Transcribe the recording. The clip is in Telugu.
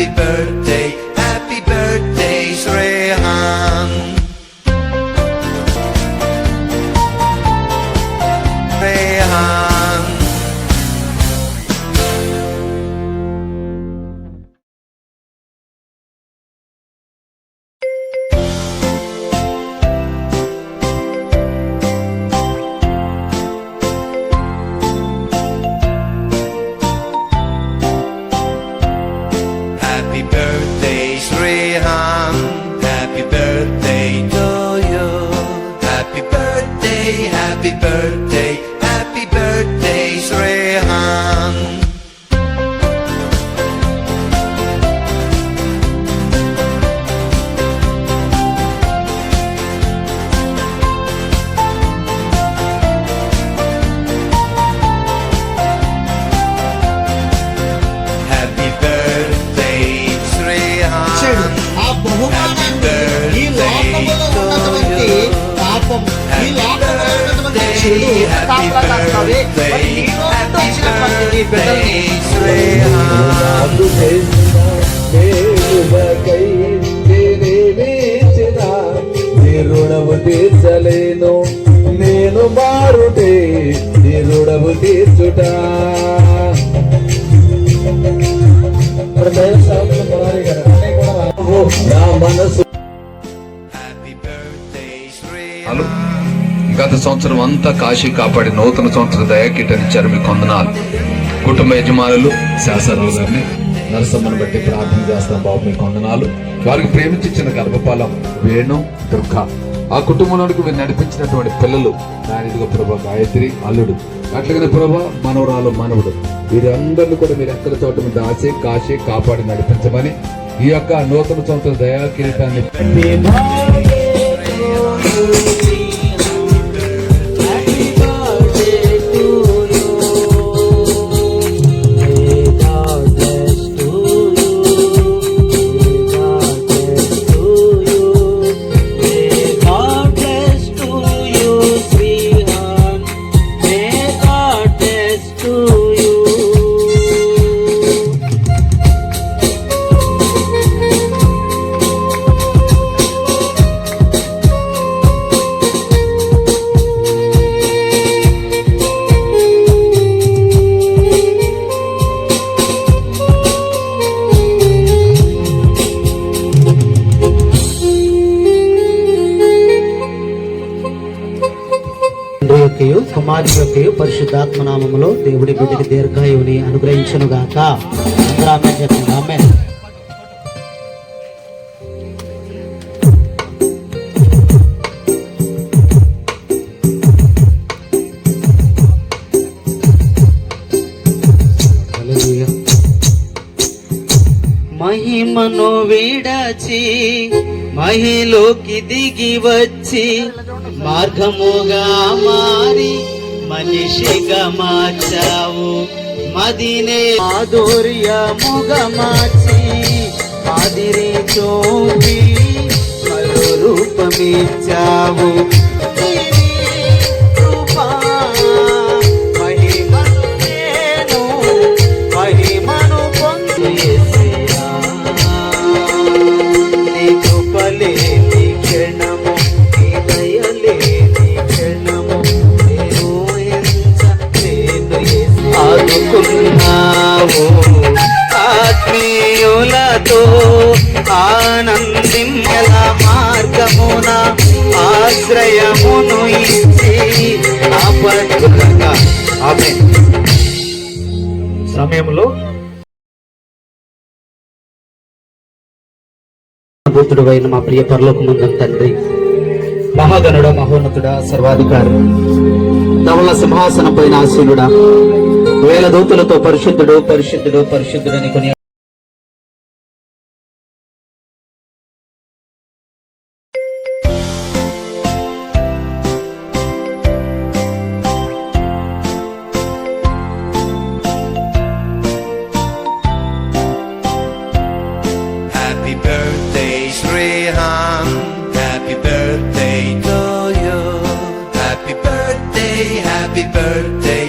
happy birthday, Srehan. Srehan. Happy birthday, Srehan. Happy birthday to you. Happy birthday, happy birthday, happy birthday, Srehan. Happy birthday, Srehan. ఆ బహుమానాన్ని ఈ లోకములో ఉన్నటువంటి పాపం, ఈ లోకములో ఉన్నటువంటి చెడు కాపలాదాస్తావే. మరి నీలో నుండి వచ్చినటువంటి నీ బిడ్డల్ని రుణము తీర్చలేను నేను మారుటే నీ రుణము తీర్చుట. నా మనసు గత సంవత్సరం అంతా కాశీ కాపాడి నూతన సంవత్సర దయాకీటనిచ్చారు, మీకు వందనాలు. కుటుంబ యజమానులు శాసరావు గారిని నరసమ్మను బట్టి ప్రార్థన చేస్తాం బాబు, మీకు వందనాలు. వారికి ప్రేమించిన గర్భఫలం వేణు దుర్గ, ఆ కుటుంబంలోనికి మీరు నడిపించినటువంటి పిల్లలు దానిదిగా ప్రభా గాయత్రి అల్లుడు, అట్లాగనే ప్రభా మనవరాలు మనవుడు, వీరందరినీ కూడా మీరు ఎక్కడ చోట మీద ఆశే కాశీ కాపాడి నడిపించమని ఈ యొక్క నూతన సంవత్సర దయా కిరీటాన్ని కుమారి యొక్క పరిశుద్ధాత్మ నామములో దేవుడి బిడ్డకి దీర్ఘాయువుని అనుగ్రహించును గాక. అందరూ చెప్పండి ఆమేన్. మహిమను విడచి మహిలోకి దిగి వచ్చి మార్గముగా మారి మనిషిగా మార్చావు, మదినే మాధుర్యముగా మార్చి మాదిరి చూపి మరో రూపమిచ్చావు. మహిమను నేను మహిమను పొంది నీ కృపలేని క్షణము, నీ దయలేని క్షణము నేను ఆదుకున్నావు. ఆత్మీయులతో ఆనందించల మార్గమున ఆశ్రయమును ఇచ్చి ఆపత్తులుగా ఆమేన్. సమయంలో భూతుడువైన మా ప్రియ పరలోకమందున తండ్రి, మహాగణుడ మహోన్నతుడా సర్వాధికారి, ధవళ సింహాసనం పైన ఆసీనుడా, వేల దూతలతో పరిశుద్ధుడు పరిశుద్ధుడు పరిశుద్ధుడని కొని Happy birthday, Srehan. Happy birthday to you. Happy birthday,